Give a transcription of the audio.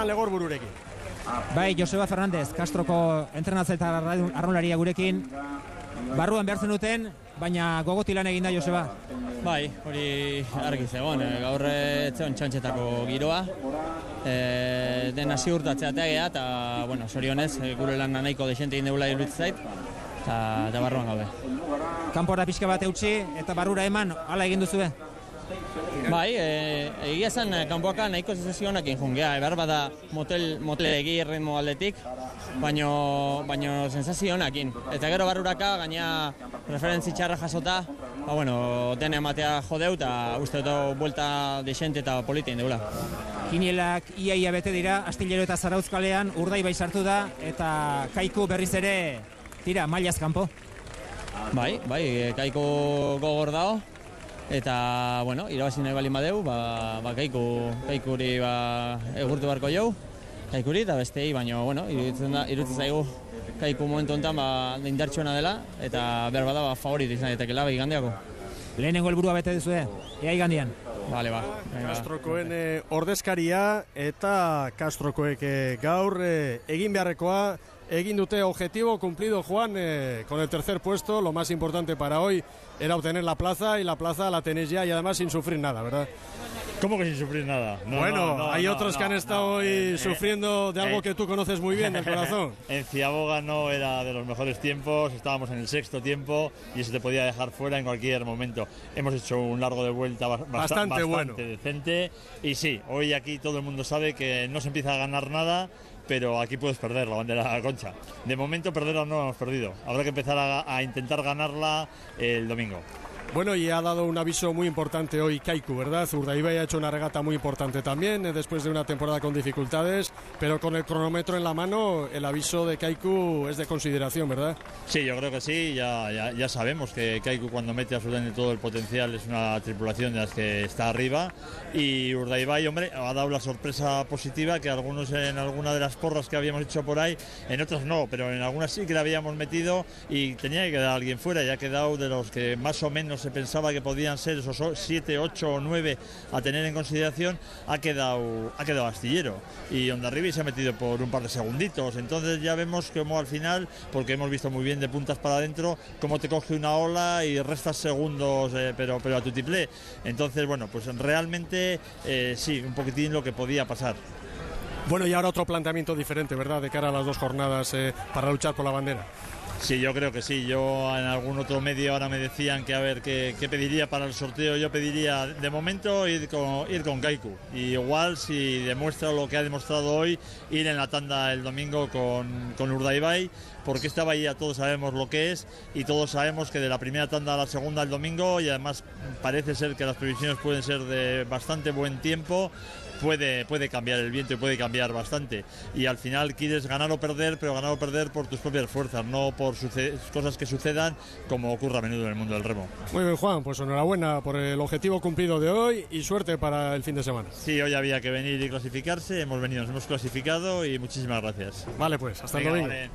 Legor bururekin. Bai, Joseba Fernandez, Castroko entrenatzaile eta arraunlaria gurekin. Barruan behartzen duten, baina gogotik lan egin da, Joseba. Bai, hori argi zegoen, gaur etzeon txantxetako giroa. Dena ziurtatzea tegea, eta, bueno, zorionez, gure lan nahiko desente egin deula iruditzen zait, eta barruan gaude. Kanpora pixka bat eutxi, eta barrura eman, hala egin duzue? Bai, egia zen kanpoaka nahiko sensazionak injungea, behar bada motel egi ritmo aldetik, baino sensazionakin. Eta gero barruraka, gaina referentzi txarra jasota, dena ematea jodeu, eta uste dut buelta desente eta politein deula. Kinielak iaia bete dira, Astillero eta Zarauzkalean Urdaibai sartu da, eta Kaiku berriz ere tira, mailaz kanpo. Bai, Kaiku gogor dao. Eta, irabazi nahi balin badeu, Kaikuri egurtu beharko jau, Kaikuri eta bestei, baina, iruditzen zaigu Kaiku momentu honetan indartsuena dela, eta behar bada favorit izan daitekeela igandeako. Lehenengo helburua bete duzue, ea igandean. Vale, Castrokoen ordezkaria eta Castrokoek gaur egin beharrekoa, egin dute objetivo cumplido, Juan, con el tercer puesto. Lo más importante para hoy era obtener la plaza, y la plaza la tenéis ya, y además sin sufrir nada, ¿verdad? ¿Cómo que sin sufrir nada? Hay otros que han estado hoy sufriendo de algo que tú conoces muy bien, del corazón. En Ciaboga no era de los mejores tiempos, estábamos en el sexto tiempo y se te podía dejar fuera en cualquier momento. Hemos hecho un largo de vuelta bastante bueno, decente, y sí, hoy aquí todo el mundo sabe que no se empieza a ganar nada, pero aquí puedes perder la bandera concha. De momento perderla no hemos perdido, habrá que empezar a intentar ganarla el domingo. Bueno, y ha dado un aviso muy importante hoy Kaiku, ¿verdad? Urdaibai ha hecho una regata muy importante también, después de una temporada con dificultades, pero con el cronómetro en la mano, el aviso de Kaiku es de consideración, ¿verdad? Sí, yo creo que sí, ya sabemos que Kaiku, cuando mete absolutamente todo el potencial, es una tripulación de las que está arriba, y Urdaibai, hombre, ha dado la sorpresa positiva que algunos en alguna de las porras que habíamos hecho por ahí, en otras no, pero en algunas sí que la habíamos metido y tenía que quedar alguien fuera, y ha quedado de los que más o menos se pensaba que podían ser esos 7, 8 o 9 a tener en consideración, ha quedado Astillero, y Hondarribia se ha metido por un par de segunditos. Entonces ya vemos cómo al final, porque hemos visto muy bien de puntas para adentro, cómo te coge una ola y restas segundos, pero a tutiplé. Entonces, pues realmente sí, un poquitín lo que podía pasar. Bueno, y ahora otro planteamiento diferente, ¿verdad?, de cara a las dos jornadas para luchar por la bandera. Sí, yo creo que sí. Yo en algún otro medio ahora me decían que a ver qué pediría para el sorteo. Yo pediría de momento ir con Kaiku. Y igual, si demuestra lo que ha demostrado hoy, ir en la tanda el domingo con Urdaibai, porque esta bahía todos sabemos lo que es, y todos sabemos que de la primera tanda a la segunda el domingo, y además parece ser que las previsiones pueden ser de bastante buen tiempo. Puede cambiar el viento y puede cambiar bastante, y al final quieres ganar o perder, pero ganar o perder por tus propias fuerzas, no por cosas que sucedan, como ocurre a menudo en el mundo del remo. Muy bien, Juan, pues enhorabuena por el objetivo cumplido de hoy, y suerte para el fin de semana. Sí, hoy había que venir y clasificarse, nos hemos clasificado, y muchísimas gracias. Vale, pues hasta el domingo. Vale.